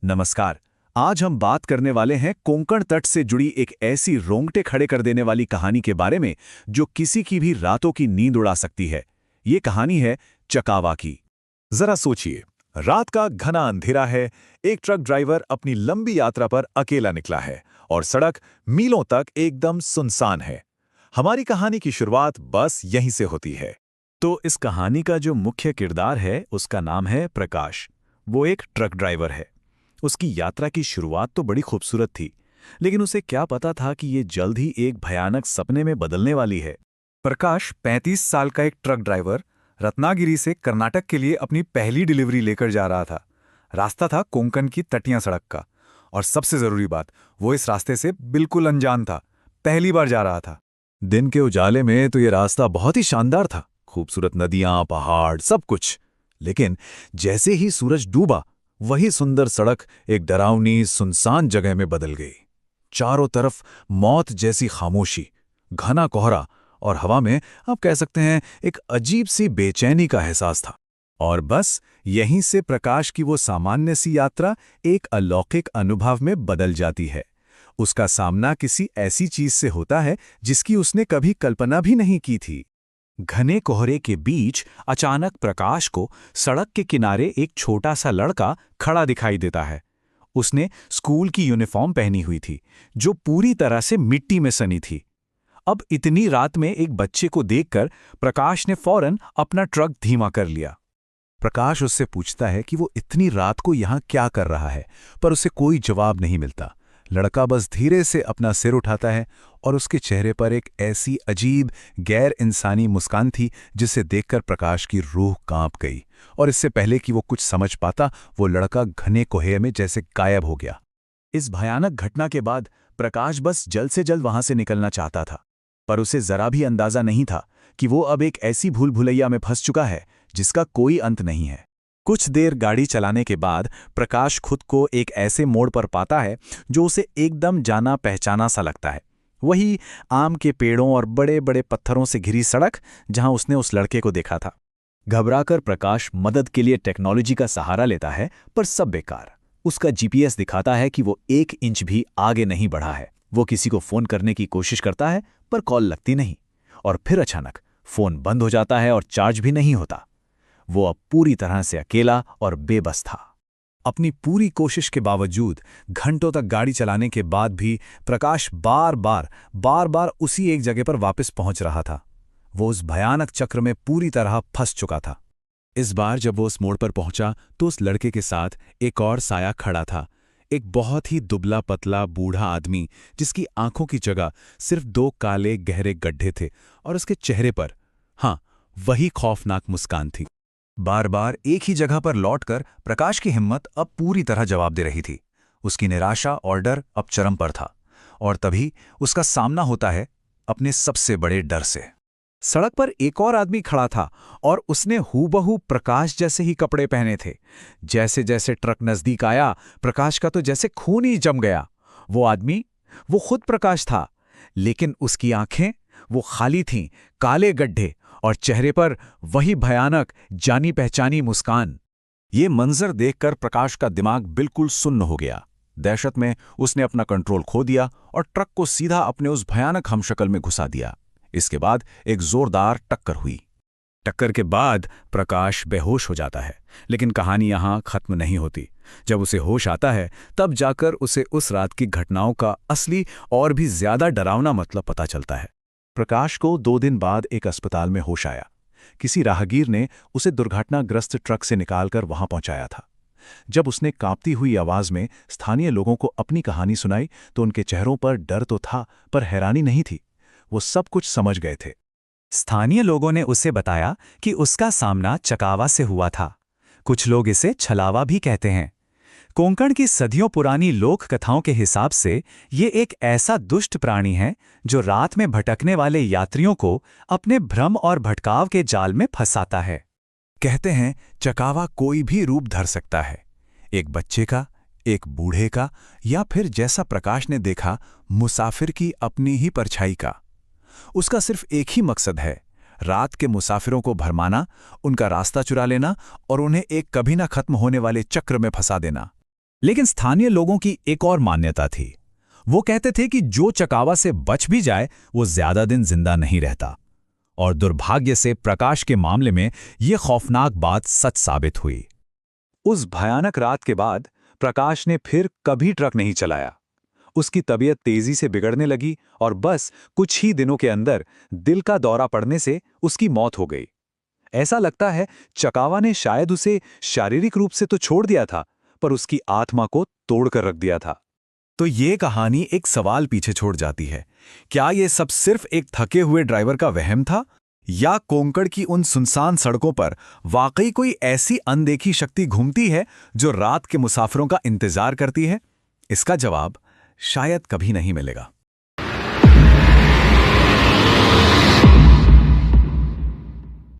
नमस्कार। आज हम बात करने वाले हैं कोंकण तट से जुड़ी एक ऐसी रोंगटे खड़े कर देने वाली कहानी के बारे में जो किसी की भी रातों की नींद उड़ा सकती है। ये कहानी है चकावा की। जरा सोचिए, रात का घना अंधेरा है, एक ट्रक ड्राइवर अपनी लंबी यात्रा पर अकेला निकला है और सड़क मीलों तक एकदम सुनसान है। हमारी कहानी की शुरुआत बस यहीं से होती है। तो इस कहानी का जो मुख्य किरदार है उसका नाम है प्रकाश। वो एक ट्रक ड्राइवर है। उसकी यात्रा की शुरुआत तो बड़ी खूबसूरत थी, लेकिन उसे क्या पता था कि ये जल्द ही एक भयानक सपने में बदलने वाली है। प्रकाश 35 साल का एक ट्रक ड्राइवर रत्नागिरी से कर्नाटक के लिए अपनी पहली डिलीवरी लेकर जा रहा था। रास्ता था कोंकण की तटिया सड़क का, और सबसे जरूरी बात, वो इस रास्ते से बिल्कुल अनजान था, पहली बार जा रहा था। दिन के उजाले में तो ये रास्ता बहुत ही शानदार था, खूबसूरत नदियां, पहाड़, सब कुछ। लेकिन जैसे ही सूरज डूबा, वही सुंदर सड़क एक डरावनी सुनसान जगह में बदल गई। चारों तरफ मौत जैसी खामोशी, घना कोहरा और हवा में आप कह सकते हैं एक अजीब सी बेचैनी का एहसास था। और बस यहीं से प्रकाश की वो सामान्य सी यात्रा एक अलौकिक अनुभव में बदल जाती है। उसका सामना किसी ऐसी चीज से होता है जिसकी उसने कभी कल्पना भी नहीं की थी। घने कोहरे के बीच अचानक प्रकाश को सड़क के किनारे एक छोटा सा लड़का खड़ा दिखाई देता है। उसने स्कूल की यूनिफॉर्म पहनी हुई थी, जो पूरी तरह से मिट्टी में सनी थी। अब इतनी रात में एक बच्चे को देखकर प्रकाश ने फौरन अपना ट्रक धीमा कर लिया। प्रकाश उससे पूछता है कि वो इतनी रात को यहां क्या कर रहा है, पर उसे कोई जवाब नहीं मिलता। लड़का बस धीरे से अपना सिर उठाता है और उसके चेहरे पर एक ऐसी अजीब गैर इंसानी मुस्कान थी जिसे देखकर प्रकाश की रूह कांप गई। और इससे पहले कि वो कुछ समझ पाता, वो लड़का घने कोहे में जैसे गायब हो गया। इस भयानक घटना के बाद प्रकाश बस जल्द से जल्द वहां से निकलना चाहता था, पर उसे जरा भी अंदाजा नहीं था कि वो अब एक ऐसी भूल भुलैया में फंस चुका है जिसका कोई अंत नहीं है। कुछ देर गाड़ी चलाने के बाद प्रकाश खुद को एक ऐसे मोड़ पर पाता है जो उसे एकदम जाना पहचाना सा लगता है। वही आम के पेड़ों और बड़े बड़े पत्थरों से घिरी सड़क जहां उसने उस लड़के को देखा था। घबराकर प्रकाश मदद के लिए टेक्नोलॉजी का सहारा लेता है, पर सब बेकार। उसका जीपीएस दिखाता है कि वो 1 इंच भी आगे नहीं बढ़ा है। वो किसी को फोन करने की कोशिश करता है, पर कॉल लगती नहीं। और फिर अचानक फोन बंद हो जाता है और चार्ज भी नहीं होता। वो अब पूरी तरह से अकेला और बेबस था। अपनी पूरी कोशिश के बावजूद घंटों तक गाड़ी चलाने के बाद भी प्रकाश बार बार उसी एक जगह पर वापस पहुंच रहा था। वो उस भयानक चक्र में पूरी तरह फंस चुका था। इस बार जब वो उस मोड़ पर पहुंचा तो उस लड़के के साथ एक और साया खड़ा था, एक बहुत ही दुबला पतला बूढ़ा आदमी जिसकी आंखों की जगह सिर्फ 2 काले गहरे गड्ढे थे और उसके चेहरे पर, हाँ, वही खौफनाक मुस्कान थी। बार बार एक ही जगह पर लौटकर प्रकाश की हिम्मत अब पूरी तरह जवाब दे रही थी। उसकी निराशा और डर अब चरम पर था, और तभी उसका सामना होता है अपने सबसे बड़े डर से। सड़क पर एक और आदमी खड़ा था और उसने हूबहू प्रकाश जैसे ही कपड़े पहने थे। जैसे जैसे ट्रक नजदीक आया, प्रकाश का तो जैसे खून ही जम गया। वो आदमी, वो खुद प्रकाश था, लेकिन उसकी आंखें वो खाली थीं, काले गड्ढे, और चेहरे पर वही भयानक जानी पहचानी मुस्कान। ये मंजर देखकर प्रकाश का दिमाग बिल्कुल सुन्न हो गया। दहशत में उसने अपना कंट्रोल खो दिया और ट्रक को सीधा अपने उस भयानक हमशक्ल में घुसा दिया। इसके बाद एक जोरदार टक्कर हुई। टक्कर के बाद प्रकाश बेहोश हो जाता है, लेकिन कहानी यहां खत्म नहीं होती। जब उसे होश आता है, तब जाकर उसे उस रात की घटनाओं का असली और भी ज्यादा डरावना मतलब पता चलता है। प्रकाश को 2 दिन बाद एक अस्पताल में होश आया। किसी राहगीर ने उसे दुर्घटनाग्रस्त ट्रक से निकालकर वहां पहुंचाया था। जब उसने कांपती हुई आवाज में स्थानीय लोगों को अपनी कहानी सुनाई तो उनके चेहरों पर डर तो था, पर हैरानी नहीं थी। वो सब कुछ समझ गए थे। स्थानीय लोगों ने उसे बताया कि उसका सामना चकावा से हुआ था। कुछ लोग इसे छलावा भी कहते हैं। कोंकण की सदियों पुरानी लोक कथाओं के हिसाब से ये एक ऐसा दुष्ट प्राणी है जो रात में भटकने वाले यात्रियों को अपने भ्रम और भटकाव के जाल में फंसाता है। कहते हैं चकावा कोई भी रूप धर सकता है, एक बच्चे का, एक बूढ़े का, या फिर जैसा प्रकाश ने देखा, मुसाफिर की अपनी ही परछाई का। उसका सिर्फ एक ही मकसद है, रात के मुसाफिरों को भरमाना, उनका रास्ता चुरा लेना और उन्हें एक कभी ना खत्म होने वाले चक्र में फंसा देना। लेकिन स्थानीय लोगों की एक और मान्यता थी। वो कहते थे कि जो चकावा से बच भी जाए वो ज्यादा दिन जिंदा नहीं रहता। और दुर्भाग्य से प्रकाश के मामले में ये खौफनाक बात सच साबित हुई। उस भयानक रात के बाद प्रकाश ने फिर कभी ट्रक नहीं चलाया। उसकी तबीयत तेजी से बिगड़ने लगी और बस कुछ ही दिनों के अंदर दिल का दौरा पड़ने से उसकी मौत हो गई। ऐसा लगता है चकावा ने शायद उसे शारीरिक रूप से तो छोड़ दिया था, पर उसकी आत्मा को तोड़कर रख दिया था। तो ये कहानी एक सवाल पीछे छोड़ जाती है। क्या ये सब सिर्फ एक थके हुए ड्राइवर का वहम था, या कोंकण की उन सुनसान सड़कों पर वाकई कोई ऐसी अनदेखी शक्ति घूमती है जो रात के मुसाफिरों का इंतजार करती है? इसका जवाब शायद कभी नहीं मिलेगा।